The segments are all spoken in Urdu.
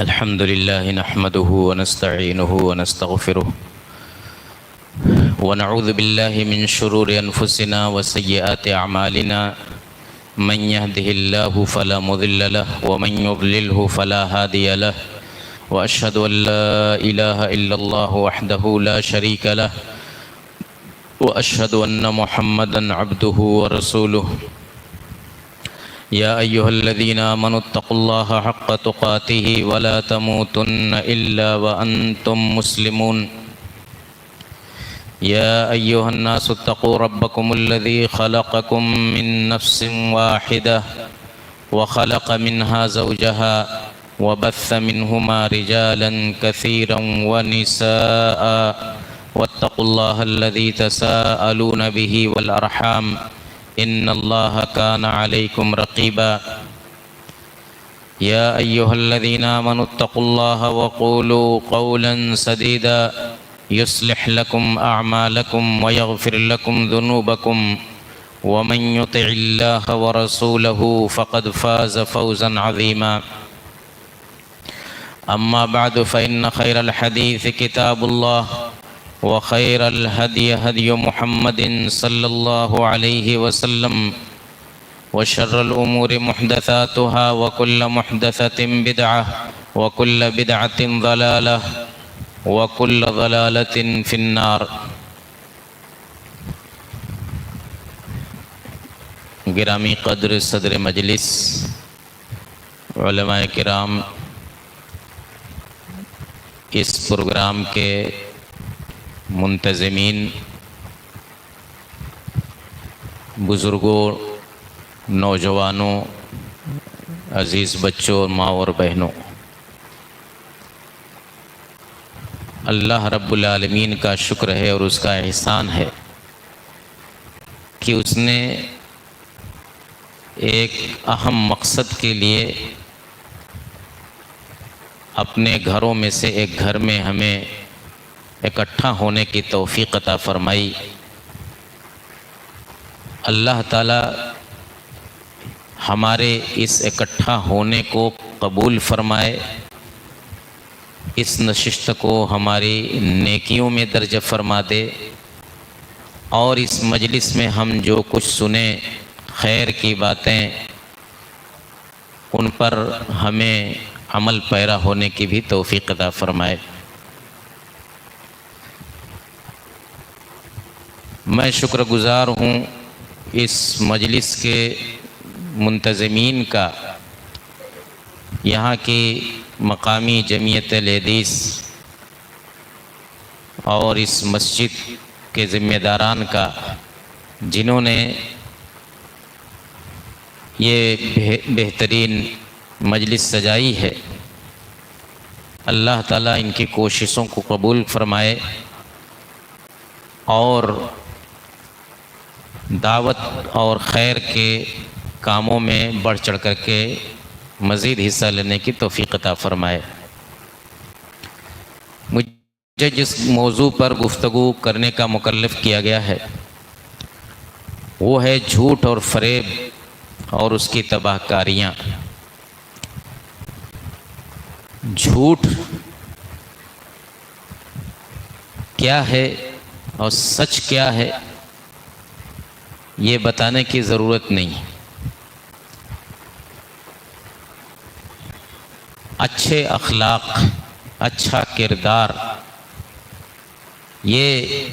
الحمد لله نحمده ونستعينه ونستغفره ونعوذ بالله من شرور أنفسنا وسيئات أعمالنا من يهده الله فلا مضل له ومن يضلله فلا هادي له وأشهد أن لا إله إلا الله وحده لا شريك له وأشهد أن محمدا عبده ورسوله يا أيها الذين آمنوا اتقوا الله حق تقاته ولا تموتن إلا وأنتم مسلمون يا أيها الناس اتقوا ربكم الذي خلقكم من نفس واحدة وخلق منها زوجها وبث منهما رجالا كثيرا ونساء واتقوا الله الذي تساءلون به والأرحام إن الله كان عليكم رقيبا يا أيها الذين آمنوا اتقوا الله وقولوا قولا سديدا يصلح لكم أعمالكم ويغفر لكم ذنوبكم ومن يطع الله ورسوله فقد فاز فوزا عظيما أما بعد فإن خير الحديث كتاب الله وخير الهدي هدي محمد صلى الله عليه وسلم وشر الأمور محدثاتها وكل محدثة بدعة وكل بدعة ضلالة وكل ضلالة في النار. گرامی قدر صدر مجلس، علماء کرام، اس پروگرام کے منتظمین، بزرگوں، نوجوانوں، عزیز بچوں، ماں اور بہنوں، اللہ رب العالمین کا شکر ہے اور اس کا احسان ہے کہ اس نے ایک اہم مقصد کے لیے اپنے گھروں میں سے ایک گھر میں ہمیں اکٹھا ہونے کی توفیق عطا فرمائی۔ اللہ تعالی ہمارے اس اکٹھا ہونے کو قبول فرمائے، اس نشست کو ہماری نیکیوں میں درجہ فرما دے، اور اس مجلس میں ہم جو کچھ سنیں خیر کی باتیں، ان پر ہمیں عمل پیرا ہونے کی بھی توفیق عطا فرمائے۔ میں شکر گزار ہوں اس مجلس کے منتظمین کا، یہاں کی مقامی جمعیت الحدیث اور اس مسجد کے ذمہ داران کا، جنہوں نے یہ بہترین مجلس سجائی ہے۔ اللہ تعالیٰ ان کی کوششوں کو قبول فرمائے اور دعوت اور خیر کے کاموں میں بڑھ چڑھ کر کے مزید حصہ لینے کی توفیق عطا فرمائے۔ مجھے جس موضوع پر گفتگو کرنے کا مکلف کیا گیا ہے وہ ہے جھوٹ اور فریب اور اس کی تباہ کاریاں۔ جھوٹ کیا ہے اور سچ کیا ہے یہ بتانے کی ضرورت نہیں۔ اچھے اخلاق، اچھا کردار، یہ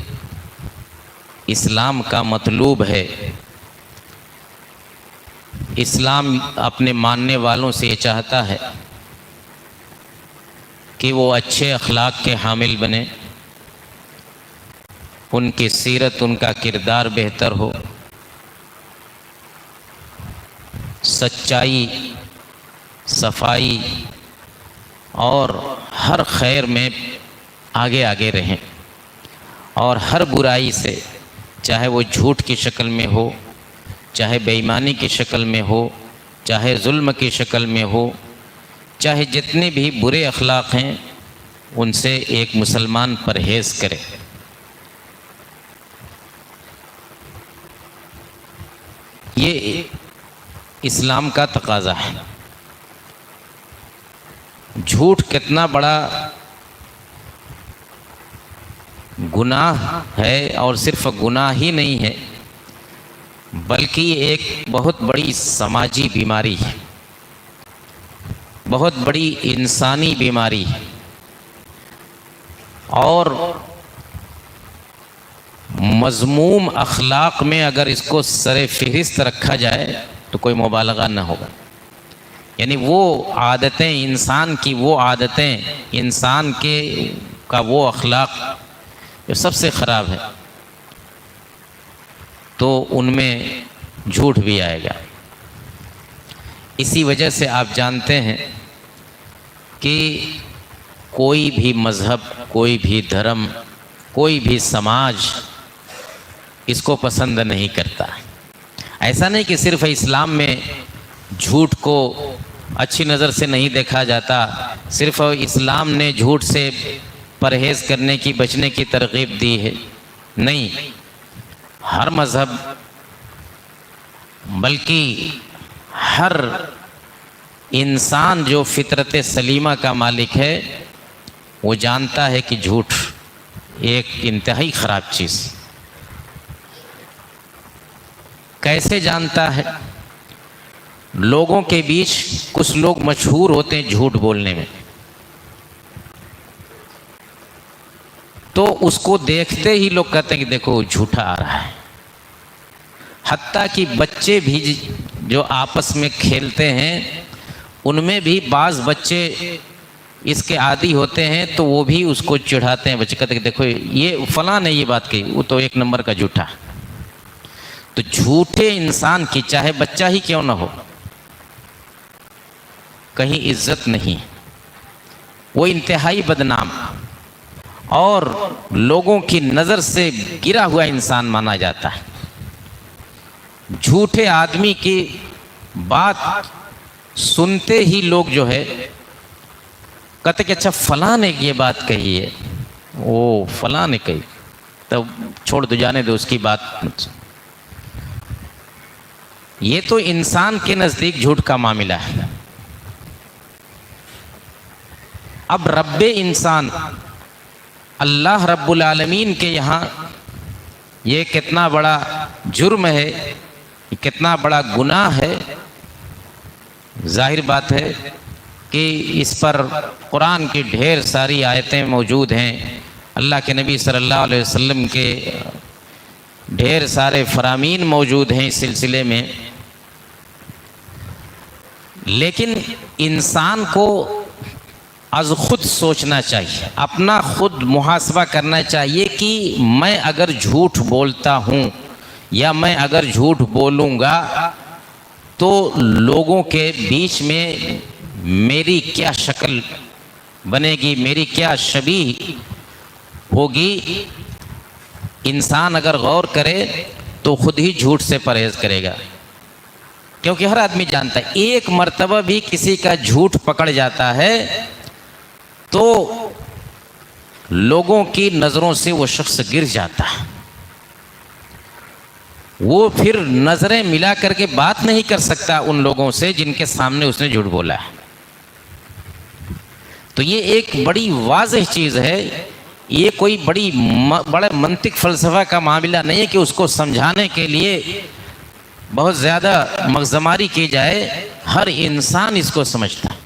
اسلام کا مطلوب ہے۔ اسلام اپنے ماننے والوں سے یہ چاہتا ہے کہ وہ اچھے اخلاق کے حامل بنے، ان کی سیرت، ان کا کردار بہتر ہو، سچائی، صفائی اور ہر خیر میں آگے آگے رہیں، اور ہر برائی سے، چاہے وہ جھوٹ کی شکل میں ہو، چاہے بے ایمانی کی شکل میں ہو، چاہے ظلم کی شکل میں ہو، چاہے جتنے بھی برے اخلاق ہیں ان سے ایک مسلمان پرہیز کرے۔ یہ اسلام کا تقاضا ہے۔ جھوٹ کتنا بڑا گناہ ہے، اور صرف گناہ ہی نہیں ہے بلکہ ایک بہت بڑی سماجی بیماری ہے، بہت بڑی انسانی بیماری ہے، اور مذموم اخلاق میں اگر اس کو سر فہرست رکھا جائے تو کوئی مبالغہ نہ ہوگا۔ یعنی وہ عادتیں انسان کی، وہ عادتیں انسان کا وہ اخلاق جو سب سے خراب ہے، تو ان میں جھوٹ بھی آئے گا۔ اسی وجہ سے آپ جانتے ہیں کہ کوئی بھی مذہب، کوئی بھی دھرم، کوئی بھی سماج اس کو پسند نہیں کرتا۔ ایسا نہیں کہ صرف اسلام میں جھوٹ کو اچھی نظر سے نہیں دیکھا جاتا، صرف اسلام نے جھوٹ سے پرہیز کرنے کی، بچنے کی ترغیب دی ہے، نہیں، ہر مذہب بلکہ ہر انسان جو فطرت سلیمہ کا مالک ہے وہ جانتا ہے کہ جھوٹ ایک انتہائی خراب چیز۔ کیسے جانتا ہے؟ لوگوں کے بیچ کچھ لوگ مشہور ہوتے ہیں جھوٹ بولنے میں، تو اس کو دیکھتے ہی لوگ کہتے ہیں کہ دیکھو جھوٹا آ رہا ہے۔ حتیٰ کہ بچے بھی جو آپس میں کھیلتے ہیں ان میں بھی بعض بچے اس کے عادی ہوتے ہیں تو وہ بھی اس کو چڑھاتے ہیں، بچے کہتے ہیں کہ دیکھو یہ فلاں نے یہ بات کہی، وہ تو ایک نمبر کا جھوٹا۔ تو جھوٹے انسان کی چاہے بچہ ہی کیوں نہ ہو کہیں عزت نہیں، وہ انتہائی بدنام اور لوگوں کی نظر سے گرا ہوا انسان مانا جاتا ہے۔ جھوٹے آدمی کی بات سنتے ہی لوگ جو ہے کہتے کہ اچھا فلاں نے یہ بات کہی ہے، وہ فلاں نے کہی، تب چھوڑ دو، جانے دو اس کی بات۔ یہ تو انسان کے نزدیک جھوٹ کا معاملہ ہے۔ اب رب انسان اللہ رب العالمین کے یہاں یہ کتنا بڑا جرم ہے، کتنا بڑا گناہ ہے۔ ظاہر بات ہے کہ اس پر قرآن کی ڈھیر ساری آیتیں موجود ہیں، اللہ کے نبی صلی اللہ علیہ وسلم کے ڈھیر سارے فرامین موجود ہیں اس سلسلے میں، لیکن انسان کو از خود سوچنا چاہیے، اپنا خود محاسبہ کرنا چاہیے کہ میں اگر جھوٹ بولتا ہوں یا میں اگر جھوٹ بولوں گا تو لوگوں کے بیچ میں میری کیا شکل بنے گی، میری کیا شبیہ ہوگی۔ انسان اگر غور کرے تو خود ہی جھوٹ سے پرہیز کرے گا، کیونکہ ہر آدمی جانتا ہے ایک مرتبہ بھی کسی کا جھوٹ پکڑ جاتا ہے تو لوگوں کی نظروں سے وہ شخص گر جاتا ہے، وہ پھر نظریں ملا کر کے بات نہیں کر سکتا ان لوگوں سے جن کے سامنے اس نے جھوٹ بولا ہے۔ تو یہ ایک بڑی واضح چیز ہے، یہ کوئی بڑا منطق فلسفہ کا معاملہ نہیں ہے کہ اس کو سمجھانے کے لیے بہت زیادہ مغزماری کی جائے۔ ہر انسان اس کو سمجھتا ہے،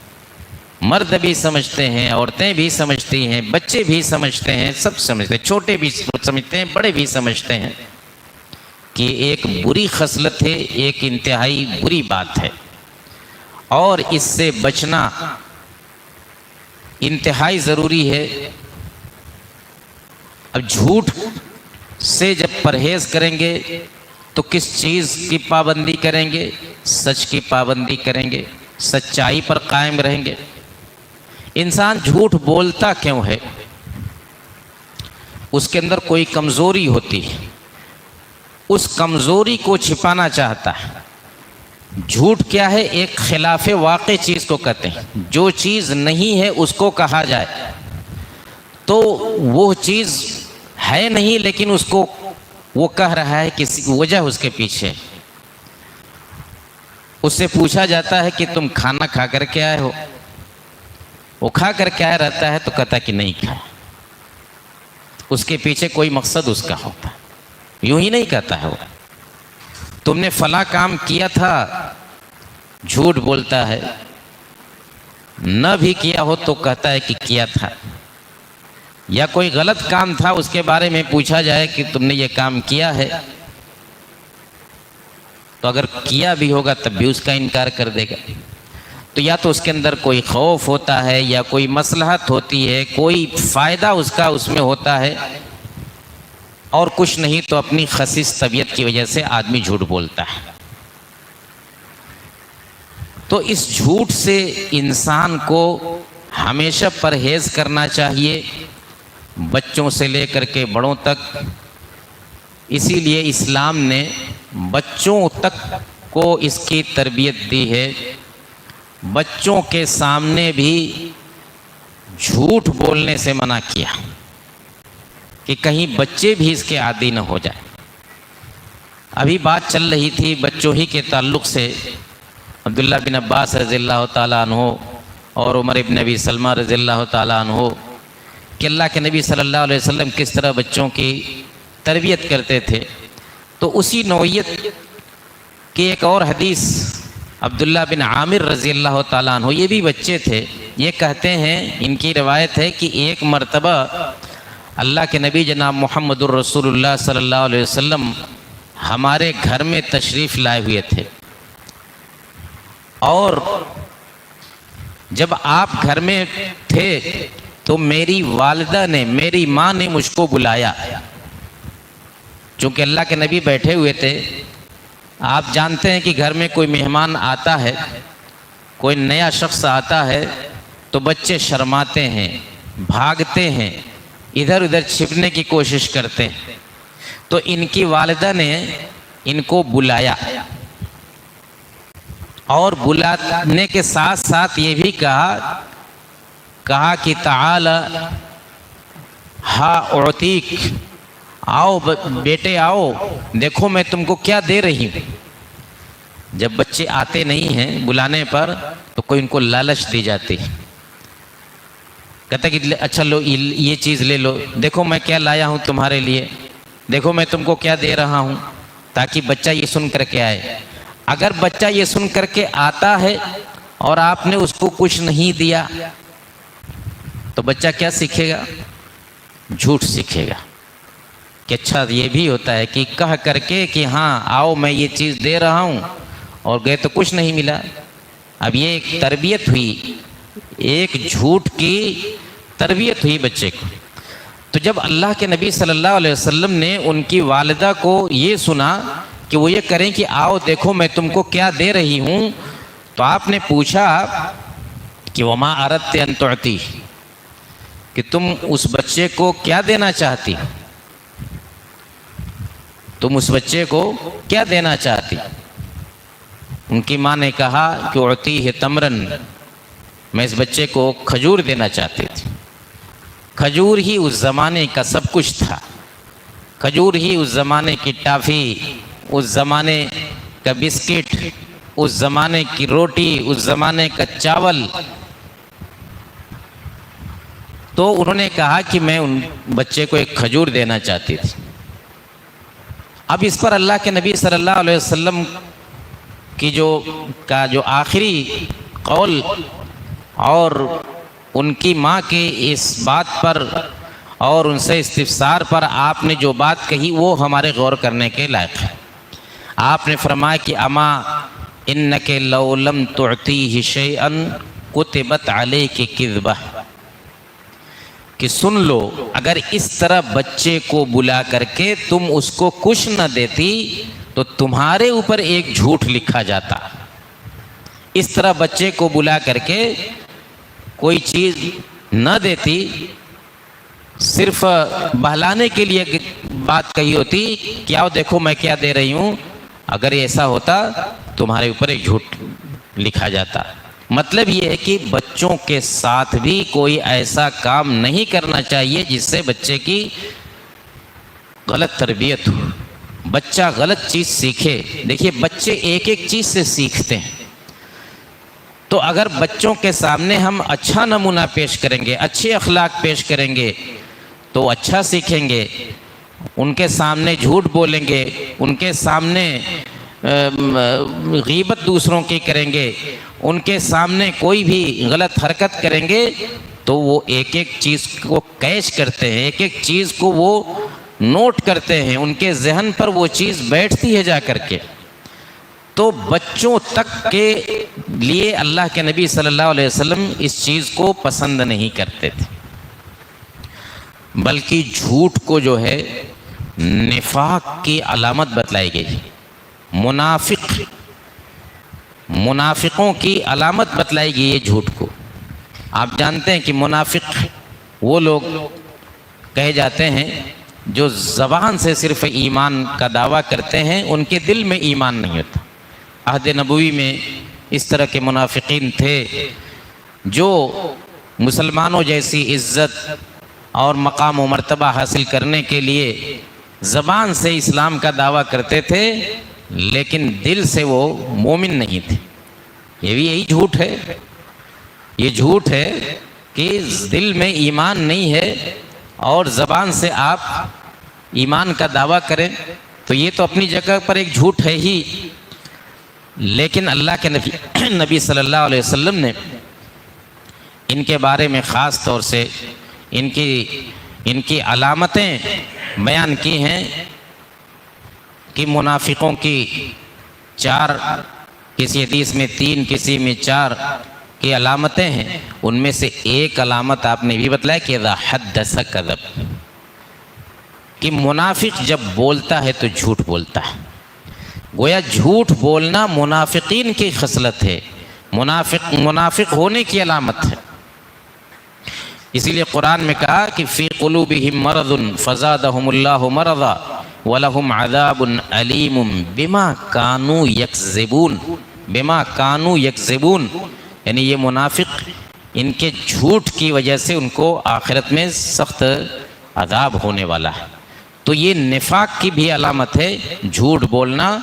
مرد بھی سمجھتے ہیں، عورتیں بھی سمجھتی ہیں، بچے بھی سمجھتے ہیں، سب سمجھتے ہیں، چھوٹے بھی سمجھتے ہیں، بڑے بھی سمجھتے ہیں کہ ایک بری خصلت ہے، ایک انتہائی بری بات ہے، اور اس سے بچنا انتہائی ضروری ہے۔ اب جھوٹ سے جب پرہیز کریں گے تو کس چیز کی پابندی کریں گے؟ سچ کی پابندی کریں گے، سچائی پر قائم رہیں گے۔ انسان جھوٹ بولتا کیوں ہے؟ اس کے اندر کوئی کمزوری ہوتی ہے، اس کمزوری کو چھپانا چاہتا ہے۔ جھوٹ کیا ہے؟ ایک خلاف واقع چیز کو کہتے ہیں، جو چیز نہیں ہے اس کو کہا جائے تو وہ چیز ہے نہیں، لیکن اس کو وہ کہہ رہا ہے، کسی وجہ اس کے پیچھے۔ اس سے پوچھا جاتا ہے کہ تم کھانا کھا کر کے آئے ہو؟ وہ کھا کر کیا رہتا ہے تو کہتا کہ نہیں کھایا، اس کے پیچھے کوئی مقصد اس کا ہوتا ہے، یوں ہی نہیں کہتا ہے وہ تم نے فلاں کام کیا تھا، جھوٹ بولتا ہے، نہ بھی کیا ہو تو کہتا ہے کہ کیا تھا، یا کوئی غلط کام تھا اس کے بارے میں پوچھا جائے کہ تم نے یہ کام کیا ہے تو اگر کیا بھی ہوگا تب بھی اس کا انکار کر دے گا۔ تو یا تو اس کے اندر کوئی خوف ہوتا ہے یا کوئی مصلحت ہوتی ہے، کوئی فائدہ اس کا اس میں ہوتا ہے، اور کچھ نہیں تو اپنی خسیس طبیعت کی وجہ سے آدمی جھوٹ بولتا ہے۔ تو اس جھوٹ سے انسان کو ہمیشہ پرہیز کرنا چاہیے، بچوں سے لے کر کے بڑوں تک۔ اسی لیے اسلام نے بچوں تک کو اس کی تربیت دی ہے، بچوں کے سامنے بھی جھوٹ بولنے سے منع کیا کہ کہیں بچے بھی اس کے عادی نہ ہو جائیں۔ ابھی بات چل رہی تھی بچوں ہی کے تعلق سے، عبداللہ بن عباس رضی اللہ تعالیٰ عنہ اور عمر بن ابی سلمہ رضی اللہ تعالیٰ عنہ کہ اللہ کے نبی صلی اللہ علیہ وسلم کس طرح بچوں کی تربیت کرتے تھے۔ تو اسی نوعیت کی ایک اور حدیث عبداللہ بن عامر رضی اللہ تعالیٰ عنہ، یہ بھی بچے تھے، یہ کہتے ہیں، ان کی روایت ہے کہ ایک مرتبہ اللہ کے نبی جناب محمد الرسول اللہ صلی اللہ علیہ وسلم ہمارے گھر میں تشریف لائے ہوئے تھے، اور جب آپ گھر میں تھے تو میری والدہ نے، میری ماں نے مجھ کو بلایا، چونکہ اللہ کے نبی بیٹھے ہوئے تھے۔ آپ جانتے ہیں کہ گھر میں کوئی مہمان آتا ہے، کوئی نیا شخص آتا ہے تو بچے شرماتے ہیں، بھاگتے ہیں، ادھر ادھر چھپنے کی کوشش کرتے ہیں۔ تو ان کی والدہ نے ان کو بلایا، اور بلانے کے ساتھ ساتھ یہ بھی کہا کہ تعال ہا اعطیک، آؤ بیٹے آؤ، دیکھو میں تم کو کیا دے رہی ہوں۔ جب بچے آتے نہیں ہیں بلانے پر تو کوئی ان کو لالچ دی جاتی، کہتا کہ اچھا لو یہ چیز لے لو، دیکھو میں کیا لایا ہوں تمہارے لیے، دیکھو میں تم کو کیا دے رہا ہوں، تاکہ بچہ یہ سن کر کے آئے۔ اگر بچہ یہ سن کر کے آتا ہے اور آپ نے اس کو کچھ نہیں دیا تو بچہ کیا سیکھے گا؟ جھوٹ سیکھے گا کہ اچھا یہ بھی ہوتا ہے کہ کہہ کر کے کہ ہاں آؤ میں یہ چیز دے رہا ہوں، اور گئے تو کچھ نہیں ملا۔ اب یہ ایک تربیت ہوئی، ایک جھوٹ کی تربیت ہوئی بچے کو۔ تو جب اللہ کے نبی صلی اللہ علیہ وسلم نے ان کی والدہ کو یہ سنا کہ وہ یہ کریں کہ آؤ دیکھو میں تم کو کیا دے رہی ہوں، تو آپ نے پوچھا کہ وما اردت ان تعطی، کہ تم اس بچے کو کیا دینا چاہتی، تم اس بچے کو کیا دینا چاہتی؟ ان کی ماں نے کہا کہ اعطیہ تمرن، میں اس بچے کو کھجور دینا چاہتی تھی۔ کھجور ہی اس زمانے کا سب کچھ تھا، کھجور ہی اس زمانے کی ٹافی، اس زمانے کا بسکٹ، اس زمانے کی روٹی، اس زمانے کا چاول۔ تو انہوں نے کہا کہ میں ان بچے کو ایک کھجور دینا چاہتی تھی۔ اب اس پر اللہ کے نبی صلی اللہ علیہ وسلم کی جو آخری قول اور ان کی ماں کی اس بات پر اور ان سے استفسار پر آپ نے جو بات کہی وہ ہمارے غور کرنے کے لائق ہے۔ آپ نے فرمایا کہ اما انک لو لم تعطیہ شیئا کتبت علیک کذبہ، کہ سن لو اگر اس طرح بچے کو بلا کر کے تم اس کو کچھ نہ دیتی تو تمہارے اوپر ایک جھوٹ لکھا جاتا۔ اس طرح بچے کو بلا کر کے کوئی چیز نہ دیتی، صرف بہلانے کے لیے بات کہی ہوتی کہ آؤ دیکھو میں کیا دے رہی ہوں، اگر ایسا ہوتا تمہارے اوپر ایک جھوٹ لکھا جاتا۔ مطلب یہ ہے کہ بچوں کے ساتھ بھی کوئی ایسا کام نہیں کرنا چاہیے جس سے بچے کی غلط تربیت ہو، بچہ غلط چیز سیکھے۔ دیکھیے بچے ایک ایک چیز سے سیکھتے ہیں، تو اگر بچوں کے سامنے ہم اچھا نمونہ پیش کریں گے، اچھے اخلاق پیش کریں گے تو اچھا سیکھیں گے. ان کے سامنے جھوٹ بولیں گے، ان کے سامنے غیبت دوسروں کی کریں گے، ان کے سامنے کوئی بھی غلط حرکت کریں گے تو وہ ایک ایک چیز کو کیچ کرتے ہیں، ایک ایک چیز کو وہ نوٹ کرتے ہیں، ان کے ذہن پر وہ چیز بیٹھتی ہے جا کر کے. تو بچوں تک کے لیے اللہ کے نبی صلی اللہ علیہ وسلم اس چیز کو پسند نہیں کرتے تھے، بلکہ جھوٹ کو جو ہے نفاق کی علامت بتلائی گئی. منافقوں کی علامت بتلائی گئی ہے جھوٹ کو. آپ جانتے ہیں کہ منافق وہ لوگ کہے جاتے ہیں جو زبان سے صرف ایمان کا دعویٰ کرتے ہیں، ان کے دل میں ایمان نہیں ہوتا. عہد نبوی میں اس طرح کے منافقین تھے جو مسلمانوں جیسی عزت اور مقام و مرتبہ حاصل کرنے کے لیے زبان سے اسلام کا دعویٰ کرتے تھے لیکن دل سے وہ مومن نہیں تھے. یہ بھی یہی جھوٹ ہے. یہ جھوٹ ہے کہ دل میں ایمان نہیں ہے اور زبان سے آپ ایمان کا دعویٰ کریں تو یہ تو اپنی جگہ پر ایک جھوٹ ہے ہی. لیکن اللہ کے نبی صلی اللہ علیہ وسلم نے ان کے بارے میں خاص طور سے ان کی علامتیں بیان کی ہیں کہ منافقوں کی 4، کسی حدیث میں 3، کسی میں 4 کی علامتیں ہیں. ان میں سے ایک علامت آپ نے بھی بتلایا کہ اذا حدث کذب، کہ منافق جب بولتا ہے تو جھوٹ بولتا ہے. گویا جھوٹ بولنا منافقین کی خصلت ہے، منافق ہونے کی علامت ہے. اسی لیے قرآن میں کہا کہ فی قلوبہم مرض فزادہم اللہ مرضا ولہم عذاب علیم بما کانوا یکذبون. بما کانوا یکذبون یعنی یہ منافق ان کے جھوٹ کی وجہ سے ان کو آخرت میں سخت عذاب ہونے والا ہے. تو یہ نفاق کی بھی علامت ہے جھوٹ بولنا،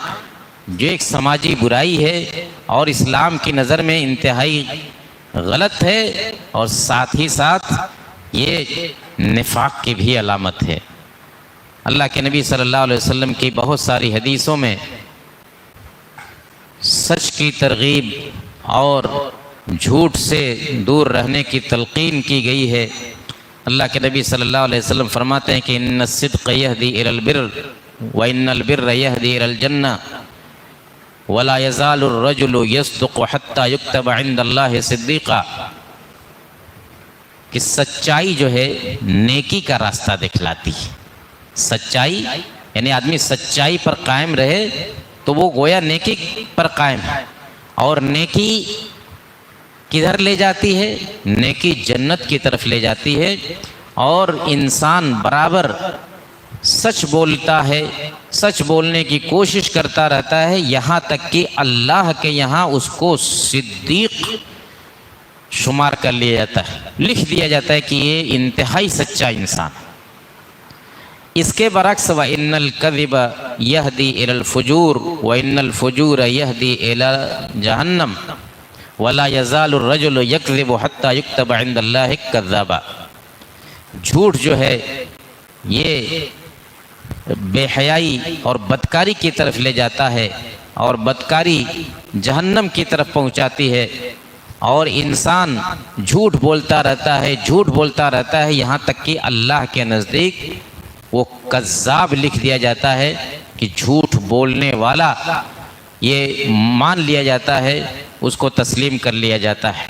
جو ایک سماجی برائی ہے اور اسلام کی نظر میں انتہائی غلط ہے، اور ساتھ ہی ساتھ یہ نفاق کی بھی علامت ہے. اللہ کے نبی صلی اللہ علیہ وسلم کی بہت ساری حدیثوں میں سچ کی ترغیب اور جھوٹ سے دور رہنے کی تلقین کی گئی ہے. اللہ کے نبی صلی اللہ علیہ وسلم فرماتے ہیں کہ ان الصدق یہدی الی البر وان البر یہدی الی الجنہ ولا یزال الرجل یصدق حتی یکتب عند اللہ صدیقا، کہ سچائی جو ہے نیکی کا راستہ دکھلاتی ہے. سچائی یعنی آدمی سچائی پر قائم رہے تو وہ گویا نیکی پر قائم ہے. اور نیکی کدھر لے جاتی ہے؟ نیکی جنت کی طرف لے جاتی ہے. اور انسان برابر سچ بولتا ہے، سچ بولنے کی کوشش کرتا رہتا ہے، یہاں تک کہ اللہ کے یہاں اس کو صدیق شمار کر لیا جاتا ہے، لکھ دیا جاتا ہے کہ یہ انتہائی سچا انسان. اس کے برعکس وَإِنَّ الْكَذِبَ يَهْدِي إِلَى الْفُجُورِ وَإِنَّ الْفُجُورَ يَهْدِي إِلَى جَهَنَّمَ وَلَا يَزَالُ الرَّجُلُ يَكْذِبُ حَتَّى يُكْتَبَ عِندَ اللَّهِ كَذَّابًا. جھوٹ جو ہے یہ بے حیائی اور بدکاری کی طرف لے جاتا ہے، اور بدکاری جہنم کی طرف پہنچاتی ہے. اور انسان جھوٹ بولتا رہتا ہے، جھوٹ بولتا رہتا ہے، یہاں تک کہ اللہ کے نزدیک وہ کذاب لکھ دیا جاتا ہے کہ جھوٹ بولنے والا یہ مان لیا جاتا ہے، اس کو تسلیم کر لیا جاتا ہے.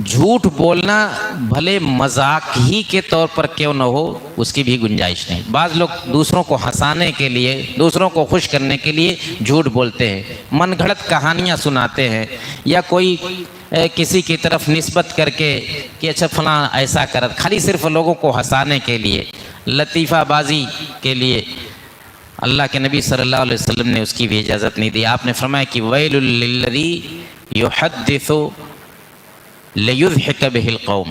جھوٹ بولنا بھلے مذاق ہی کے طور پر کیوں نہ ہو، اس کی بھی گنجائش نہیں. بعض لوگ دوسروں کو ہنسانے کے لیے، دوسروں کو خوش کرنے کے لیے جھوٹ بولتے ہیں، من گھڑت کہانیاں سناتے ہیں، یا کوئی کسی کی طرف نسبت کر کے کہ اچھا فلاں ایسا کرت، خالی صرف لوگوں کو ہنسانے کے لیے، لطیفہ بازی کے لیے. اللہ کے نبی صلی اللہ علیہ وسلم نے اس کی بھی اجازت نہیں دی. آپ نے فرمایا کہ ویل للذی یحدث لیضحک بہ القوم،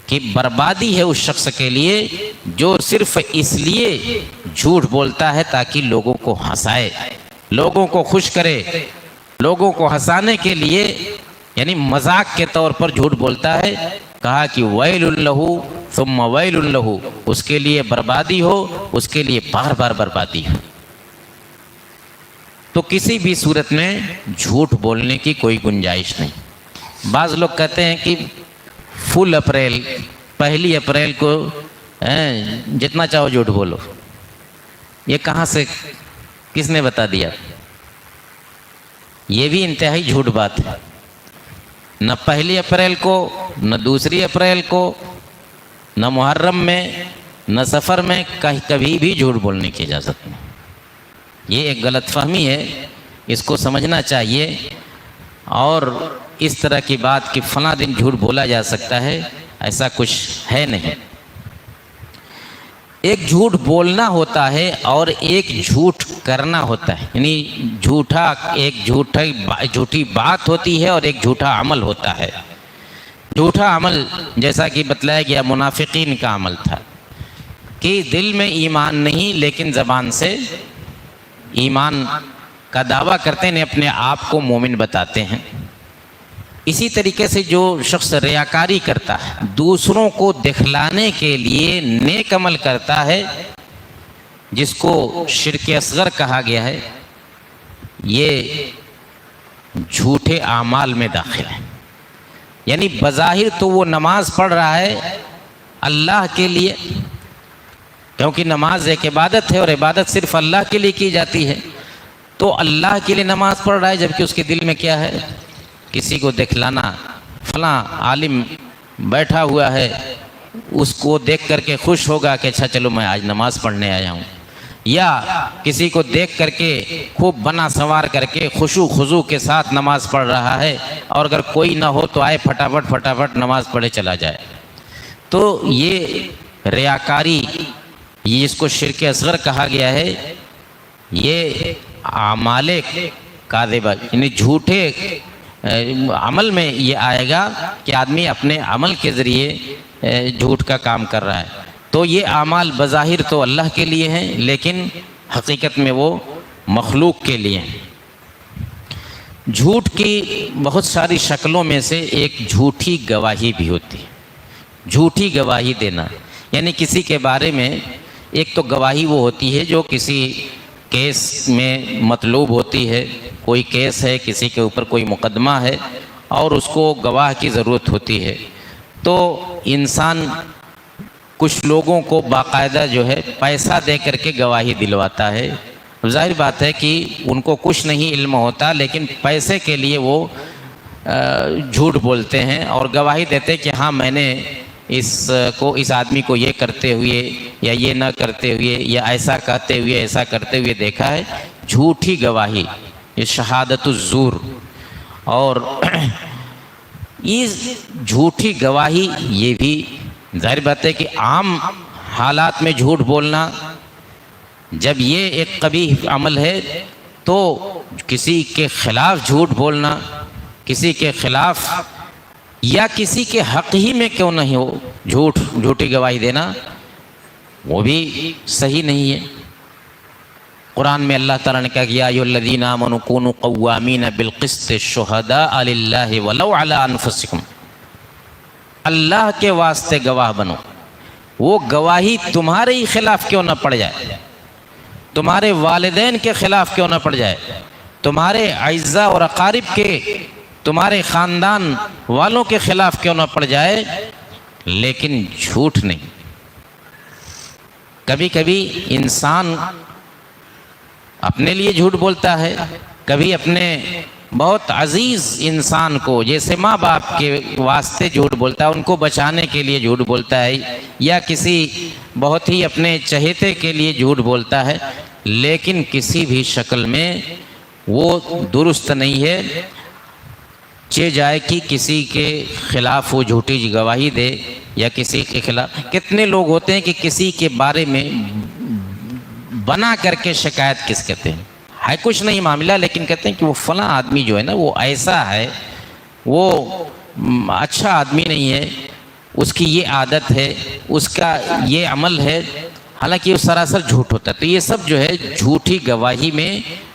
کہ بربادی ہے اس شخص کے لیے جو صرف اس لیے جھوٹ بولتا ہے تاکہ لوگوں کو ہنسائے، لوگوں کو خوش کرے، لوگوں کو ہنسانے کے لیے یعنی مذاق کے طور پر جھوٹ بولتا ہے، کہا کہ ویل لہ ثم ویل لہ، اس کے لیے بربادی ہو، اس کے لیے بار بار بربادی ہو۔ تو کسی بھی صورت میں جھوٹ بولنے کی کوئی گنجائش نہیں۔ بعض لوگ کہتے ہیں کہ فل اپریل، پہلی اپریل کو جتنا چاہو جھوٹ بولو، یہ کہاں سے، کس نے بتا دیا؟ یہ بھی انتہائی جھوٹ بات ہے۔ نہ پہلی اپریل کو، نہ دوسری اپریل کو، نہ محرم میں، نہ سفر میں کبھی بھی جھوٹ بولنے کی اجازت نہیں۔ یہ ایک غلط فہمی ہے، اس کو سمجھنا چاہیے۔ اور اس طرح کی بات کہ فلاں دن جھوٹ بولا جا سکتا ہے، ایسا کچھ ہے نہیں۔ ایک جھوٹ بولنا ہوتا ہے اور ایک جھوٹ کرنا ہوتا ہے، یعنی ایک جھوٹی بات ہوتی ہے اور ایک جھوٹا عمل ہوتا ہے۔ جھوٹا عمل جیسا کہ بتلایا گیا منافقین کا عمل تھا کہ دل میں ایمان نہیں لیکن زبان سے ایمان کا دعویٰ کرتے ہیں، اپنے آپ کو مومن بتاتے ہیں۔ اسی طریقے سے جو شخص ریاکاری کرتا ہے، دوسروں کو دکھلانے کے لیے نیک عمل کرتا ہے، جس کو شرک اصغر کہا گیا ہے، یہ جھوٹے اعمال میں داخل ہے۔ یعنی بظاہر تو وہ نماز پڑھ رہا ہے اللہ کے لیے، کیونکہ نماز ایک عبادت ہے اور عبادت صرف اللہ کے لیے کی جاتی ہے، تو اللہ کے لیے نماز پڑھ رہا ہے، جبکہ اس کے دل میں کیا ہے؟ کسی کو دکھلانا۔ فلاں عالم بیٹھا ہوا ہے، اس کو دیکھ کر کے خوش ہوگا کہ اچھا چلو میں آج نماز پڑھنے آیا ہوں، یا کسی کو دیکھ کر کے خوب بنا سنوار کر کے خشوع خضوع کے ساتھ نماز پڑھ رہا ہے، اور اگر کوئی نہ ہو تو آئے فٹافٹ نماز پڑھے چلا جائے۔ تو یہ ریاکاری، یہ اس کو شرک اصغر کہا گیا ہے، یہ اعمال کاذبہ یعنی جھوٹے عمل میں یہ آئے گا کہ آدمی اپنے عمل کے ذریعے جھوٹ کا کام کر رہا ہے۔ تو یہ اعمال بظاہر تو اللہ کے لیے ہیں، لیکن حقیقت میں وہ مخلوق کے لیے ہیں۔ جھوٹ کی بہت ساری شکلوں میں سے ایک جھوٹی گواہی بھی ہوتی ہے۔ جھوٹی گواہی دینا یعنی کسی کے بارے میں، ایک تو گواہی وہ ہوتی ہے جو کسی کیس میں مطلوب ہوتی ہے، کوئی کیس ہے، کسی کے اوپر کوئی مقدمہ ہے اور اس کو گواہ کی ضرورت ہوتی ہے، تو انسان کچھ لوگوں کو باقاعدہ جو ہے پیسہ دے کر کے گواہی دلواتا ہے۔ ظاہر بات ہے کہ ان کو کچھ نہیں علم ہوتا، لیکن پیسے کے لیے وہ جھوٹ بولتے ہیں اور گواہی دیتے کہ ہاں میں نے اس آدمی کو یہ کرتے ہوئے یا یہ نہ کرتے ہوئے یا ایسا کہتے ہوئے ایسا کرتے ہوئے دیکھا ہے۔ جھوٹی گواہی، یہ شہادت الزور۔ اور اس جھوٹی گواہی یہ بھی ظاہر بات ہے کہ عام حالات میں جھوٹ بولنا، جب یہ ایک قبیح عمل ہے تو کسی کے خلاف جھوٹ بولنا، کسی کے خلاف یا کسی کے حق ہی میں کیوں نہیں ہو جھوٹی گواہی دینا، وہ بھی صحیح نہیں ہے۔ قرآن میں اللہ تعالیٰ نے کہا کہ یا ایھا الذین آمنوا کونوا قوامین بالقسط شہداء للہ ولو علی انفسکم، اللہ کے واسطے گواہ بنو، وہ گواہی تمہارے ہی خلاف کیوں نہ پڑ جائے، تمہارے والدین کے خلاف کیوں نہ پڑ جائے، تمہارے اعزاء اور اقارب کے، تمہارے خاندان والوں کے خلاف کیوں نہ پڑ جائے، لیکن جھوٹ نہیں۔ کبھی کبھی انسان اپنے لیے جھوٹ بولتا ہے، کبھی اپنے بہت عزیز انسان کو جیسے ماں باپ کے واسطے جھوٹ بولتا ہے، ان کو بچانے کے لیے جھوٹ بولتا ہے، یا کسی بہت ہی اپنے چہیتے کے لیے جھوٹ بولتا ہے، لیکن کسی بھی شکل میں وہ درست نہیں ہے۔ چہ جائے کہ کسی کے خلاف وہ جھوٹی گواہی دے یا کسی کے خلاف، کتنے لوگ ہوتے ہیں کہ کسی کے بارے میں بنا کر کے شکایت کس کہتے ہیں، ہے کچھ نہیں معاملہ، لیکن کہتے ہیں کہ وہ فلاں آدمی جو ہے نا وہ ایسا ہے، وہ اچھا آدمی نہیں ہے، اس کی یہ عادت ہے، اس کا یہ عمل ہے، حالانکہ وہ سراسر جھوٹ ہوتا ہے۔ تو یہ سب جو ہے جھوٹی گواہی میں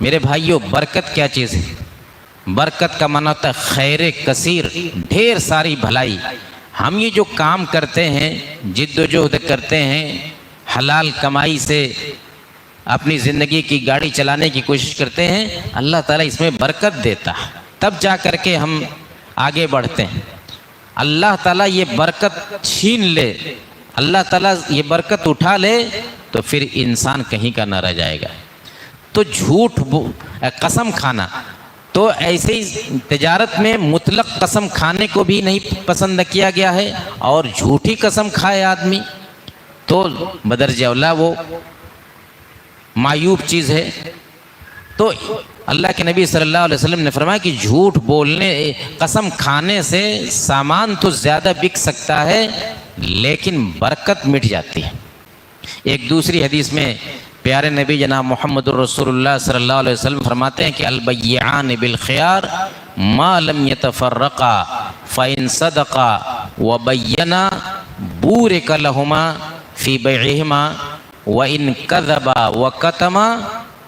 میرے بھائیوں، برکت کیا چیز ہے؟ برکت کا معنی ہوتا ہے خیر کثیر، ڈھیر ساری بھلائی۔ ہم یہ جو کام کرتے ہیں، جد و جہد کرتے ہیں، حلال کمائی سے اپنی زندگی کی گاڑی چلانے کی کوشش کرتے ہیں، اللہ تعالیٰ اس میں برکت دیتا ہے، تب جا کر کے ہم آگے بڑھتے ہیں۔ اللہ تعالیٰ یہ برکت چھین لے، اللہ تعالیٰ یہ برکت اٹھا لے تو پھر انسان کہیں کا نہ رہ جائے گا۔ تو جھوٹ قسم کھانا، تو ایسے ہی تجارت میں مطلق قسم کھانے کو بھی نہیں پسند کیا گیا ہے، اور جھوٹی قسم کھائے آدمی تو بدرجہ اولیٰ وہ معیوب چیز ہے۔ تو اللہ کے نبی صلی اللہ علیہ وسلم نے فرمایا کہ جھوٹ بولنے، قسم کھانے سے سامان تو زیادہ بک سکتا ہے لیکن برکت مٹ جاتی ہے۔ ایک دوسری حدیث میں پیارے نبی جناب محمد الرسول اللہ صلی اللہ علیہ وسلم فرماتے ہیں کہ البیعان بالخیار ما لم يتفرقا فإن صدقا وبینا بورک لہما فی بیعہما وإن کذبا وکتما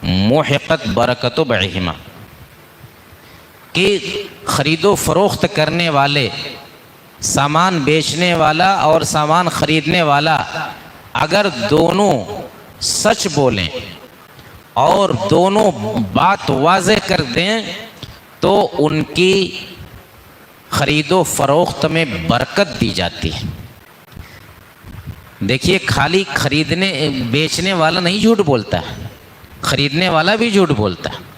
محقت برکت بیعہما، کہ خرید و فروخت کرنے والے، سامان بیچنے والا اور سامان خریدنے والا اگر دونوں سچ بولیں اور دونوں بات واضح کر دیں تو ان کی خرید و فروخت میں برکت دی جاتی ہے۔ دیکھیے، خالی خریدنے بیچنے والا نہیں جھوٹ بولتا ہے، خریدنے والا بھی جھوٹ بولتا ہے،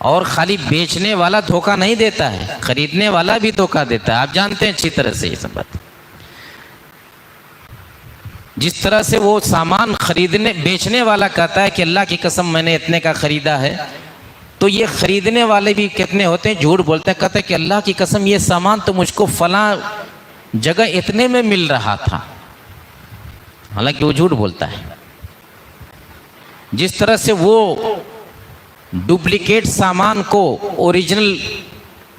اور خالی بیچنے والا دھوکہ نہیں دیتا ہے، خریدنے والا بھی دھوکہ دیتا ہے۔ آپ جانتے ہیں اچھی طرح سے یہ سب بات۔ جس طرح سے وہ سامان بیچنے والا کہتا ہے کہ اللہ کی قسم میں نے اتنے کا خریدا ہے، تو یہ خریدنے والے بھی کتنے ہوتے ہیں جھوٹ بولتے ہیں، کہتے ہیں کہ اللہ کی قسم یہ سامان تو مجھ کو فلاں جگہ اتنے میں مل رہا تھا، حالانکہ وہ جھوٹ بولتا ہے۔ جس طرح سے وہ ڈپلیکیٹ سامان کو اوریجنل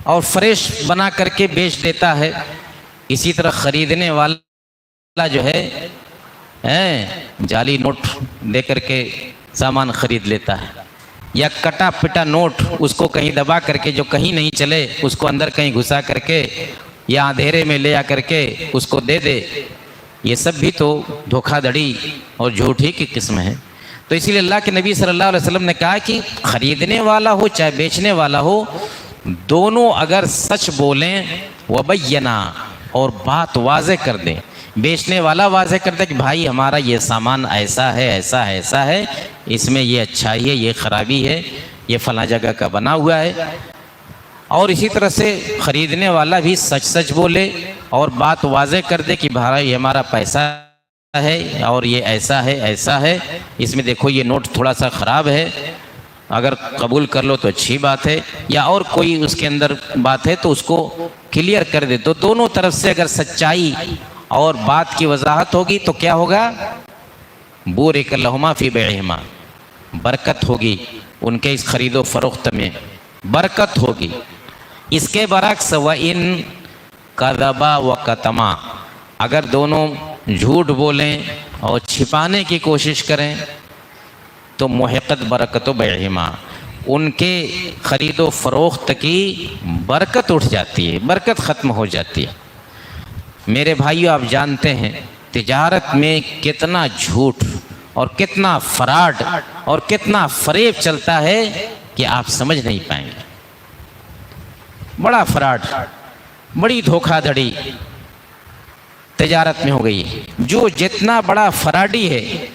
اور فریش بنا کر کے بیچ دیتا ہے، اسی طرح خریدنے والا جو ہے جعلی نوٹ دے کر کے سامان خرید لیتا ہے، یا کٹا پٹا نوٹ اس کو کہیں دبا کر کے جو کہیں نہیں چلے اس کو اندر کہیں گھسا کر کے یا اندھیرے میں لے آ کر کے اس کو دے دے۔ یہ سب بھی تو دھوکہ دھڑی اور جھوٹ ہی کی قسم ہے۔ تو اسی لیے اللہ کے نبی صلی اللہ علیہ وسلم نے کہا کہ خریدنے والا ہو چاہے بیچنے والا ہو، دونوں اگر سچ بولیں وبینا اور بات واضح کر دیں، بیچنے والا واضح کرتا ہے کہ بھائی ہمارا یہ سامان ایسا ہے ایسا ہے ایسا ہے، اس میں یہ اچھائی ہے، یہ خرابی ہے، یہ فلاں جگہ کا بنا ہوا ہے، اور اسی طرح سے خریدنے والا بھی سچ سچ بولے اور بات واضح کر دے کہ بھائی یہ ہمارا پیسہ ہے اور یہ ایسا ہے ایسا ہے، اس میں دیکھو یہ نوٹ تھوڑا سا خراب ہے، اگر قبول کر لو تو اچھی بات ہے، یا اور کوئی اس کے اندر بات ہے تو اس کو کلیئر کر دے۔ تو دونوں طرف سے اگر سچائی اور بات کی وضاحت ہوگی تو کیا ہوگا؟ بورک لہما فی بیعہما، برکت ہوگی ان کے اس خرید و فروخت میں، برکت ہوگی۔ اس کے برعکس وَإِن کَذَبَا وَکَتَمَا، اگر دونوں جھوٹ بولیں اور چھپانے کی کوشش کریں تو محقت برکت بیعہما، ان کے خرید و فروخت کی برکت اٹھ جاتی ہے، برکت ختم ہو جاتی ہے۔ میرے بھائیو، آپ جانتے ہیں تجارت میں کتنا جھوٹ اور کتنا فراڈ اور کتنا فریب چلتا ہے کہ آپ سمجھ نہیں پائیں گے۔ بڑا فراڈ، بڑی دھوکہ دھڑی تجارت میں ہو گئی ہے۔ جو جتنا بڑا فراڈی ہے،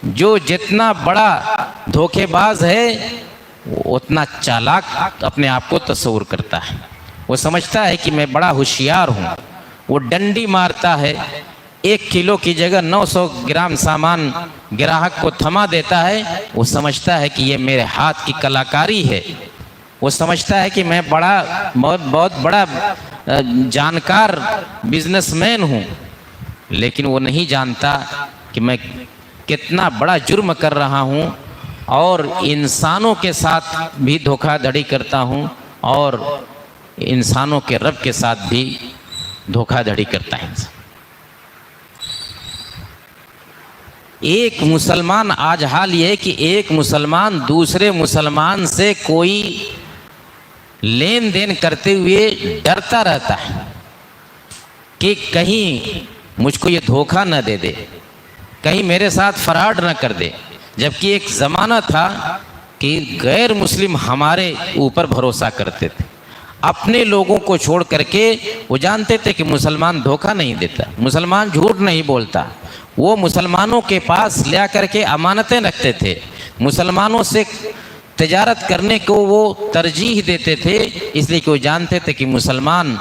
جو جتنا بڑا دھوکے باز ہے، وہ اتنا چالاک اپنے آپ کو تصور کرتا ہے۔ وہ سمجھتا ہے کہ میں بڑا ہوشیار ہوں، وہ ڈنڈی مارتا ہے، 1 کلو کی جگہ 900 گرام سامان گراہک کو تھما دیتا ہے۔ وہ سمجھتا ہے کہ یہ میرے ہاتھ کی کلاکاری ہے، وہ سمجھتا ہے کہ میں بہت بڑا جانکار بزنس مین ہوں، لیکن وہ نہیں جانتا کہ میں کتنا بڑا جرم کر رہا ہوں، اور انسانوں کے ساتھ بھی دھوکہ دھڑی کرتا ہوں، اور انسانوں کے رب کے ساتھ بھی دھوکہ دھڑی کرتا ہے انسان۔ ایک مسلمان، آج حال یہ ہے کہ ایک مسلمان دوسرے مسلمان سے کوئی لین دین کرتے ہوئے ڈرتا رہتا ہے کہ کہیں مجھ کو یہ دھوکہ نہ دے دے، کہیں میرے ساتھ فراڈ نہ کر دے، جبکہ ایک زمانہ تھا کہ غیر مسلم ہمارے اوپر بھروسہ کرتے تھے، اپنے لوگوں کو چھوڑ کر کے وہ جانتے تھے کہ مسلمان دھوکہ نہیں دیتا، مسلمان جھوٹ نہیں بولتا، وہ مسلمانوں کے پاس لیا کر کے امانتیں رکھتے تھے، مسلمانوں سے تجارت کرنے کو وہ ترجیح دیتے تھے، اس لیے کہ وہ جانتے تھے کہ مسلمان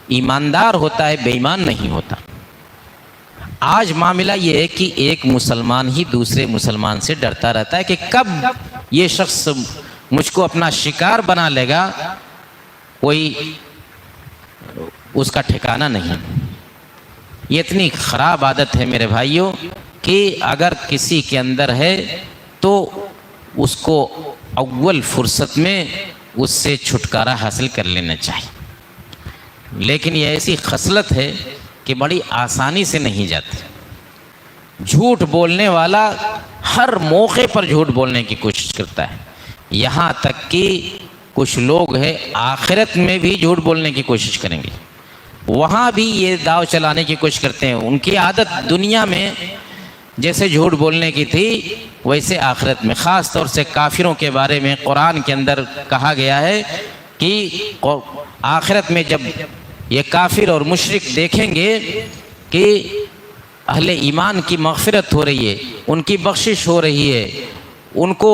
ایماندار ہوتا ہے، بے ایمان نہیں ہوتا۔ آج معاملہ یہ ہے کہ ایک مسلمان ہی دوسرے مسلمان سے ڈرتا رہتا ہے کہ کب یہ شخص مجھ کو اپنا شکار بنا لے گا، کوئی اس کا ٹھکانہ نہیں۔ یہ اتنی خراب عادت ہے میرے بھائیوں کہ اگر کسی کے اندر ہے تو اس کو اول فرصت میں اس سے چھٹکارا حاصل کر لینا چاہیے، لیکن یہ ایسی خصلت ہے کہ بڑی آسانی سے نہیں جاتی۔ جھوٹ بولنے والا ہر موقع پر جھوٹ بولنے کی کوشش کرتا ہے، یہاں تک کہ کچھ لوگ ہیں آخرت میں بھی جھوٹ بولنے کی کوشش کریں گے، وہاں بھی یہ داؤ چلانے کی کوشش کرتے ہیں۔ ان کی عادت دنیا میں جیسے جھوٹ بولنے کی تھی ویسے آخرت میں، خاص طور سے کافروں کے بارے میں قرآن کے اندر کہا گیا ہے کہ آخرت میں جب یہ کافر اور مشرک دیکھیں گے کہ اہل ایمان کی مغفرت ہو رہی ہے، ان کی بخشش ہو رہی ہے، ان کو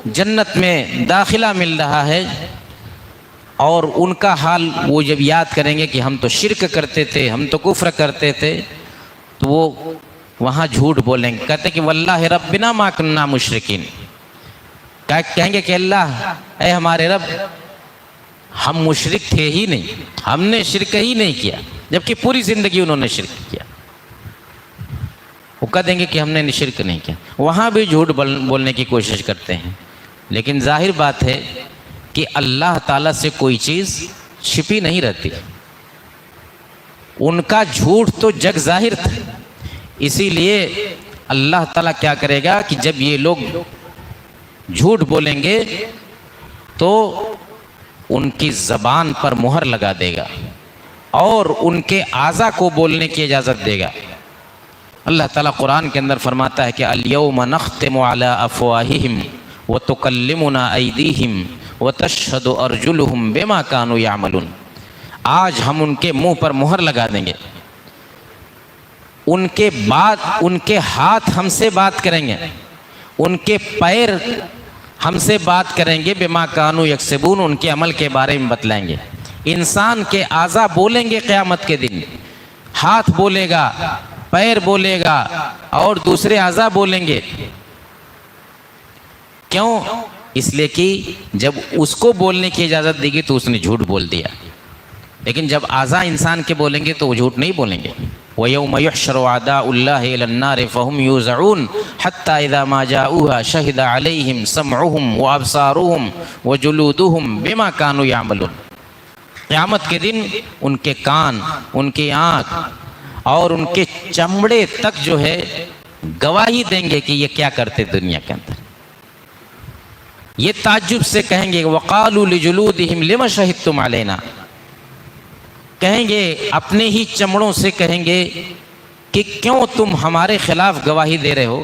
جنت میں داخلہ مل رہا ہے، اور ان کا حال وہ جب یاد کریں گے کہ ہم تو شرک کرتے تھے، ہم تو کفر کرتے تھے، تو وہ وہاں جھوٹ بولیں گے، کہتے ہیں کہ واللہ ربنا ما کننا مشرکین، کہیں گے کہ اللہ اے ہمارے رب ہم مشرک تھے ہی نہیں، ہم نے شرک ہی نہیں کیا، جبکہ پوری زندگی انہوں نے شرک کیا۔ وہ کہہ دیں گے کہ ہم نے شرک نہیں کیا، وہاں بھی جھوٹ بولنے کی کوشش کرتے ہیں۔ لیکن ظاہر بات ہے کہ اللہ تعالیٰ سے کوئی چیز چھپی نہیں رہتی، ان کا جھوٹ تو جگ ظاہر تھا، اسی لیے اللہ تعالیٰ کیا کرے گا کہ جب یہ لوگ جھوٹ بولیں گے تو ان کی زبان پر مہر لگا دے گا اور ان کے اعضاء کو بولنے کی اجازت دے گا۔ اللہ تعالیٰ قرآن کے اندر فرماتا ہے کہ الیوم نختم علی افواہہم وتکلمنا ایدیہم وتشہد ارجلہم بما کانوا یعملون، آج ہم ان کے منہ پر مہر لگا دیں گے، ان کے ہاتھ ہم سے بات کریں گے، ان کے پیر ہم سے بات کریں گے، بما کانوا یکسبون، ان کے عمل کے بارے میں بتلائیں گے۔ انسان کے اعضاء بولیں گے قیامت کے دن، ہاتھ بولے گا، پیر بولے گا اور دوسرے اعضاء بولیں گے۔ کیوں؟ اس لیے کہ جب اس کو بولنے کی اجازت دی گئی تو اس نے جھوٹ بول دیا، لیکن جب اعضاء انسان کے بولیں گے تو وہ جھوٹ نہیں بولیں گے۔ وَيَوْمَ يُحْشَرُ أَعْدَاءُ اللَّهِ إِلَى النَّارِ فَهُمْ يُوزَعُونَ حَتَّى إِذَا مَا جَاءُوهَا شَهِدَ عَلَيْهِمْ سَمْعُهُمْ وَأَبْصَارُهُمْ وَجُلُودُهُمْ بِمَا كَانُوا يَعْمَلُونَ، قیامت کے دن ان کے کان، ان کی آنکھ اور ان کے چمڑے تک جو ہے گواہی دیں گے کہ یہ کیا کرتے دنیا کے اندر۔ یہ تعجب سے کہیں گے وَقَالُوا لِجُلُودِهِمْ لِمَ شَهِدتُّمْ عَلَيْنَا، کہیں گے اپنے ہی چمڑوں سے کہیں گے کہ کیوں تم ہمارے خلاف گواہی دے رہے ہو،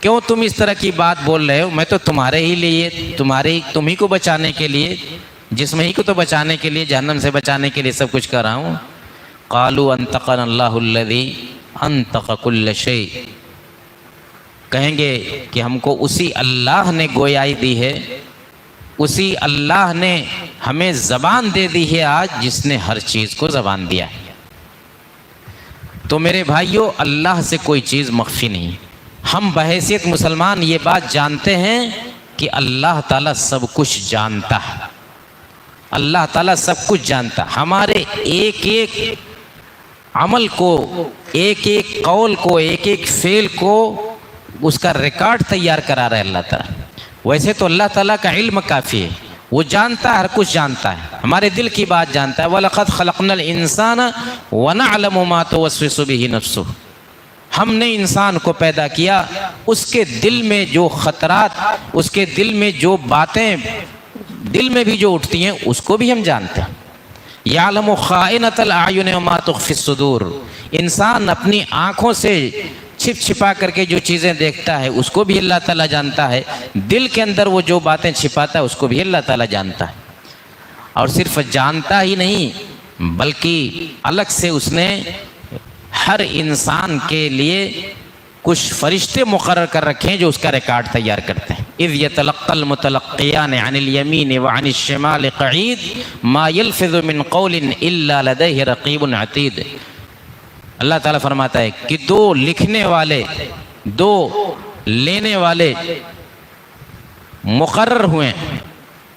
کیوں تم اس طرح کی بات بول رہے ہو، میں تو تمہارے ہی لیے، تم ہی کو بچانے کے لیے، جسم ہی کو تو بچانے کے لیے، جہنم سے بچانے کے لیے سب کچھ کر رہا ہوں۔ قالوا انطقنا اللہ الذی انطق کل شیء، کہیں گے کہ ہم کو اسی اللہ نے گویائی دی ہے، اسی اللہ نے ہمیں زبان دے دی ہے آج، جس نے ہر چیز کو زبان دیا ہے۔ تو میرے بھائیوں، اللہ سے کوئی چیز مخفی نہیں، ہم بحیثیت مسلمان یہ بات جانتے ہیں کہ اللہ تعالیٰ سب کچھ جانتا ہے، اللہ تعالیٰ سب کچھ جانتا ہے، ہمارے ایک ایک عمل کو، ایک ایک قول کو، ایک ایک فعل کو اس کا ریکارڈ تیار کرا رہا ہے اللہ تعالیٰ۔ ویسے تو اللہ تعالیٰ کا علم کافی ہے، وہ جانتا ہے، ہر کچھ جانتا ہے، ہمارے دل کی بات جانتا ہے۔ وَلَقَدْ خَلَقْنَا الْإِنسَانَ وَنَعْلَمُ مَا تُوَسْوِسُ بِهِ نَفْسُهُ، ہم نے انسان کو پیدا کیا، اس کے دل میں جو خطرات، اس کے دل میں جو باتیں دل میں بھی جو اٹھتی ہیں اس کو بھی ہم جانتے ہیں۔ یعلم خائنۃ الاعین وما تخفی الصدور، انسان اپنی آنکھوں سے چھپ چھپا کر کے جو چیزیں دیکھتا ہے اس کو بھی اللہ تعالیٰ جانتا ہے، دل کے اندر وہ جو باتیں چھپاتا ہے اس کو بھی اللہ تعالیٰ جانتا ہے۔ اور صرف جانتا ہی نہیں بلکہ الگ سے اس نے ہر انسان کے لیے کچھ فرشتے مقرر کر رکھے ہیں جو اس کا ریکارڈ تیار کرتے ہیں۔ اذ یتلقى المتلقیان عن الیمین وعن الشمال قعید ما یلفظ من قول الا لدیہ رقیب عتید۔ اللہ تعالیٰ فرماتا ہے کہ دو لکھنے والے، دو لینے والے مقرر ہوئے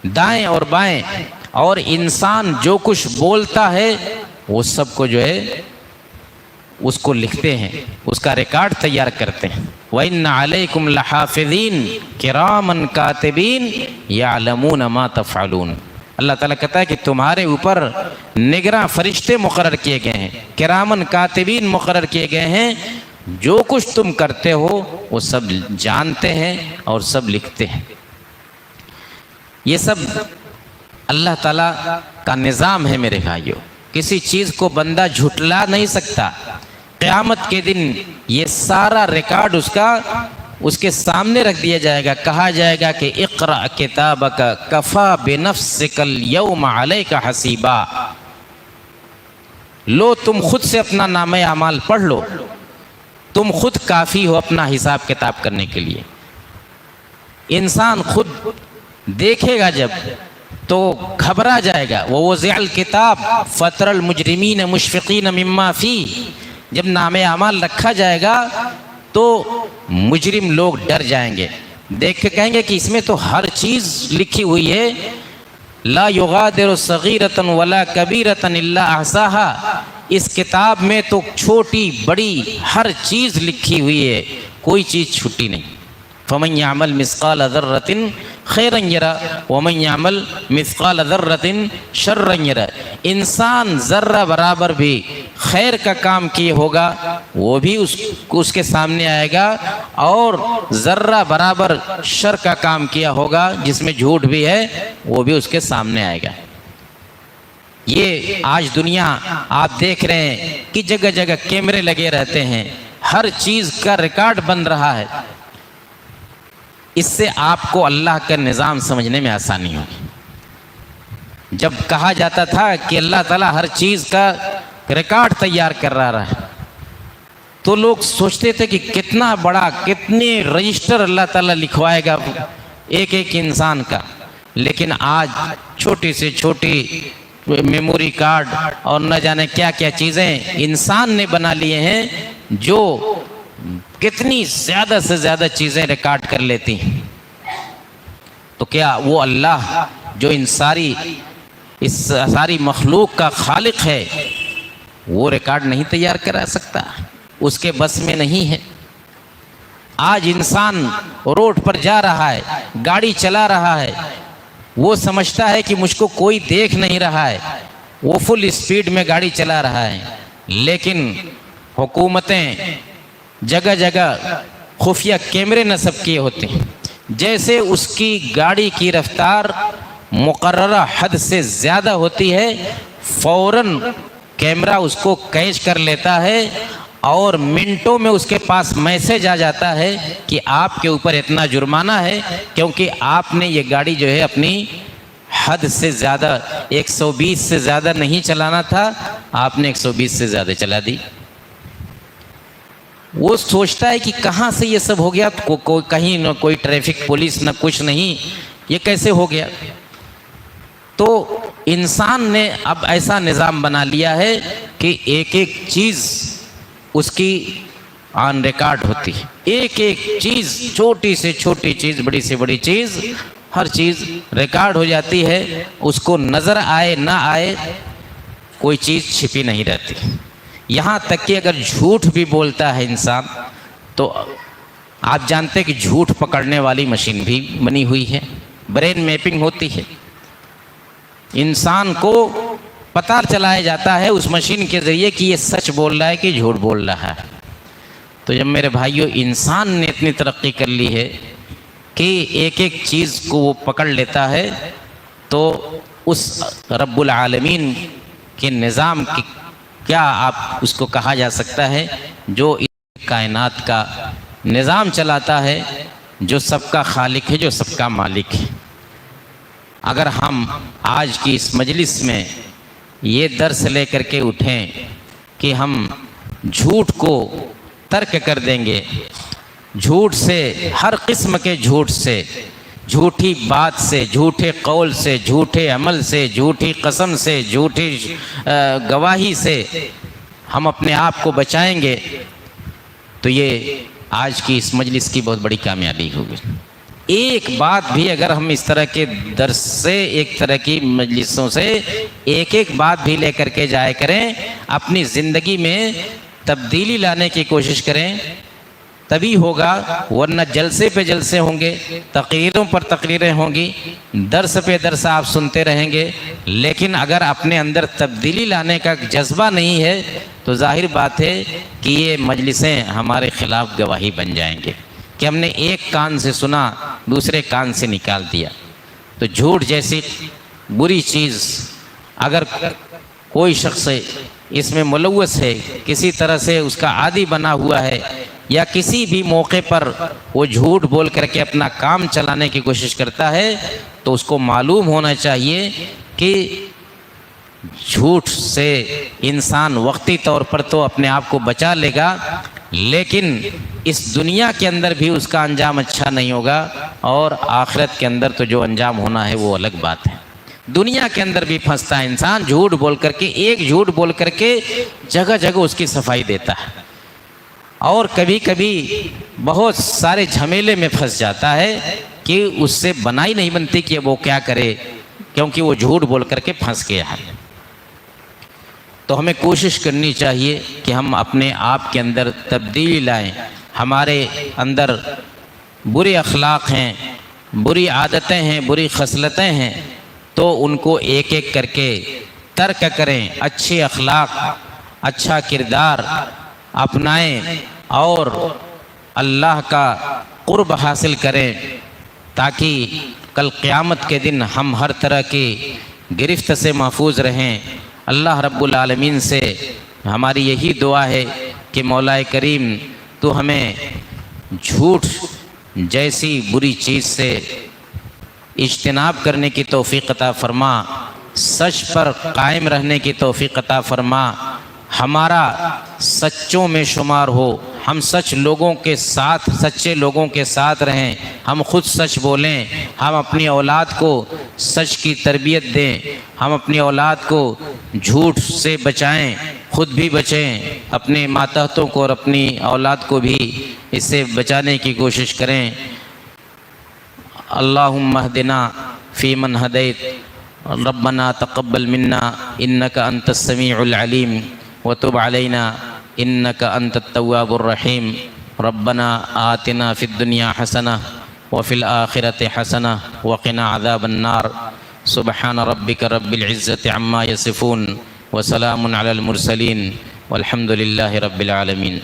دائیں اور بائیں، اور انسان جو کچھ بولتا ہے وہ سب کو جو ہے اس کو لکھتے ہیں، اس کا ریکارڈ تیار کرتے ہیں۔ وَإِنَّ عَلَيْكُمْ لَحَافِظِينَ كِرَامًا كَاتِبِينَ يَعْلَمُونَ مَا تَفْعَلُونَ۔ اللہ تعالیٰ کہتا ہے کہ تمہارے اوپر نگراں فرشتے مقرر کیے گئے ہیں، کرامن کاتبین مقرر کیے گئے ہیں، جو کچھ تم کرتے ہو وہ سب جانتے ہیں اور سب لکھتے ہیں۔ یہ سب اللہ تعالیٰ کا نظام ہے میرے بھائیو، کسی چیز کو بندہ جھٹلا نہیں سکتا۔ قیامت کے دن یہ سارا ریکارڈ اس کے سامنے رکھ دیا جائے گا، کہا جائے گا کہ اقرأ کتابک کفا بنفسک اليوم علیک حسیبا، لو تم خود سے اپنا نامہ اعمال پڑھ لو، تم خود کافی ہو اپنا حساب کتاب کرنے کے لیے۔ انسان خود دیکھے گا جب تو گھبرا جائے گا۔ ووضع الکتاب فترى المجرمین مشفقین مما فیہ، جب نامہ اعمال رکھا جائے گا تو مجرم لوگ ڈر جائیں گے، دیکھ کے کہیں گے کہ اس میں تو ہر چیز لکھی ہوئی ہے، لا یغادر صغیرۃ ولا کبیرۃ الا احصاها، اس کتاب میں تو چھوٹی بڑی ہر چیز لکھی ہوئی ہے، کوئی چیز چھٹی نہیں۔ فمن يعمل مثقال ذرۃ خیرا یرى ومن يعمل مثقال ذرۃ شرا یرى، انسان ذرہ برابر بھی خیر کا کام کیے ہوگا وہ بھی اس کے سامنے آئے گا، اور ذرہ برابر شر کا کام کیا ہوگا جس میں جھوٹ بھی ہے وہ بھی اس کے سامنے آئے گا۔ یہ آج دنیا آپ دیکھ رہے ہیں کہ جگہ جگہ کیمرے لگے رہتے ہیں، ہر چیز کا ریکارڈ بن رہا ہے۔ اس سے آپ کو اللہ کا نظام سمجھنے میں آسانی ہوگی۔ جب کہا جاتا تھا کہ اللہ تعالیٰ ہر چیز کا ریکارڈ تیار کر رہا ہے تو لوگ سوچتے تھے کہ کتنا بڑا، کتنے رجسٹر اللہ تعالیٰ لکھوائے گا ایک ایک انسان کا، لیکن آج چھوٹی سے چھوٹی میموری کارڈ اور نہ جانے کیا کیا چیزیں انسان نے بنا لیے ہیں جو کتنی زیادہ سے زیادہ چیزیں ریکارڈ کر لیتی ہیں۔ تو کیا وہ اللہ جو اس ساری مخلوق کا خالق ہے وہ ریکارڈ نہیں تیار کرا سکتا؟ اس کے بس میں نہیں ہے۔ آج انسان روڈ پر جا رہا ہے، گاڑی چلا رہا ہے، وہ سمجھتا ہے کہ مجھ کو کوئی دیکھ نہیں رہا ہے، وہ فل اسپیڈ میں گاڑی چلا رہا ہے، لیکن حکومتیں جگہ جگہ خفیہ کیمرے نصب کیے ہوتے ہیں، جیسے اس کی گاڑی کی رفتار مقررہ حد سے زیادہ ہوتی ہے فوراً کیمرہ اس کو کیچ کر لیتا ہے اور منٹوں میں اس کے پاس میسج آ جاتا ہے کہ آپ کے اوپر اتنا جرمانہ ہے کیونکہ آپ نے یہ گاڑی جو ہے اپنی حد سے زیادہ 120 سے زیادہ نہیں چلانا تھا، آپ نے 120 سے زیادہ چلا دی۔ وہ سوچتا ہے کہ کہاں سے یہ سب ہو گیا، کہیں نہ کوئی ٹریفک پولیس نہ کچھ نہیں، یہ کیسے ہو گیا؟ تو انسان نے اب ایسا نظام بنا لیا ہے کہ ایک ایک چیز اس کی آن ریکارڈ ہوتی ہے، ایک ایک چیز، چھوٹی سے چھوٹی چیز، بڑی سے بڑی چیز، ہر چیز ریکارڈ ہو جاتی ہے، اس کو نظر آئے نہ آئے کوئی چیز چھپی نہیں رہتی۔ یہاں تک کہ اگر جھوٹ بھی بولتا ہے انسان تو آپ جانتے ہیں کہ جھوٹ پکڑنے والی مشین بھی بنی ہوئی ہے، برین میپنگ ہوتی ہے، انسان کو پتہ چلایا جاتا ہے اس مشین کے ذریعے کہ یہ سچ بول رہا ہے کہ جھوٹ بول رہا ہے۔ تو جب میرے بھائیوں انسان نے اتنی ترقی کر لی ہے کہ ایک ایک چیز کو وہ پکڑ لیتا ہے، تو اس رب العالمین کے نظام کی کیا آپ اس کو کہا جا سکتا ہے، جو اس کائنات کا نظام چلاتا ہے، جو سب کا خالق ہے، جو سب کا مالک ہے۔ اگر ہم آج کی اس مجلس میں یہ درس لے کر کے اٹھیں کہ ہم جھوٹ کو ترک کر دیں گے، جھوٹ سے، ہر قسم کے جھوٹ سے، جھوٹی بات سے، جھوٹے قول سے، جھوٹے عمل سے، جھوٹی قسم سے، جھوٹی گواہی سے ہم اپنے آپ کو بچائیں گے، تو یہ آج کی اس مجلس کی بہت بڑی کامیابی ہوگی۔ ایک بات بھی اگر ہم اس طرح کے درس سے، ایک طرح کی مجلسوں سے ایک ایک بات بھی لے کر کے جائے کریں، اپنی زندگی میں تبدیلی لانے کی کوشش کریں، تبھی ہوگا، ورنہ جلسے پہ جلسے ہوں گے، تقریروں پر تقریریں ہوں گی، درس پہ درس آپ سنتے رہیں گے، لیکن اگر اپنے اندر تبدیلی لانے کا جذبہ نہیں ہے تو ظاہر بات ہے کہ یہ مجلسیں ہمارے خلاف گواہی بن جائیں گے کہ ہم نے ایک کان سے سنا، دوسرے کان سے نکال دیا۔ تو جھوٹ جیسی بری چیز اگر کوئی شخص اس میں ملوث ہے، کسی طرح سے اس کا عادی بنا ہوا ہے، یا کسی بھی موقع پر وہ جھوٹ بول کر کے اپنا کام چلانے کی کوشش کرتا ہے، تو اس کو معلوم ہونا چاہیے کہ جھوٹ سے انسان وقتی طور پر تو اپنے آپ کو بچا لے گا، لیکن اس دنیا کے اندر بھی اس کا انجام اچھا نہیں ہوگا، اور آخرت کے اندر تو جو انجام ہونا ہے وہ الگ بات ہے۔ دنیا کے اندر بھی پھنستا ہے انسان، جھوٹ بول کر کے، ایک جھوٹ بول کر کے جگہ جگہ اس کی صفائی دیتا ہے، اور کبھی کبھی بہت سارے جھمیلے میں پھنس جاتا ہے کہ اس سے بنائی نہیں بنتی کہ وہ کیا کرے، کیونکہ وہ جھوٹ بول کر کے پھنس گیا ہے۔ تو ہمیں کوشش کرنی چاہیے کہ ہم اپنے آپ کے اندر تبدیلی لائیں۔ ہمارے اندر برے اخلاق ہیں، بری عادتیں ہیں، بری خصلتیں ہیں، تو ان کو ایک ایک کر کے ترک کریں، اچھے اخلاق، اچھا کردار اپنائیں، اور اللہ کا قرب حاصل کریں، تاکہ کل قیامت کے دن ہم ہر طرح کی گرفت سے محفوظ رہیں۔ اللہ رب العالمین سے ہماری یہی دعا ہے کہ مولا کریم تو ہمیں جھوٹ جیسی بری چیز سے اجتناب کرنے کی توفیق عطا فرما، سچ پر قائم رہنے کی توفیق عطا فرما، ہمارا سچوں میں شمار ہو، ہم سچ لوگوں کے ساتھ، سچے لوگوں کے ساتھ رہیں، ہم خود سچ بولیں، ہم اپنی اولاد کو سچ کی تربیت دیں، ہم اپنی اولاد کو جھوٹ سے بچائیں، خود بھی بچیں، اپنے ماتحتوں کو اور اپنی اولاد کو بھی اس سے بچانے کی کوشش کریں۔ اللہم اہدنا فیمن ہدیت، ربنا تقبل منا انک انت السمیع العلیم وتب علینا انک انت التواب الرحیم، ربنا آتنا فی الدنیا حسنہ وفی الآخرۃ حسنہ وقنا عذاب النار، سبحان ربک رب العزۃ عما یصفون وسلام علی المرسلین والحمد للہ رب العالمین۔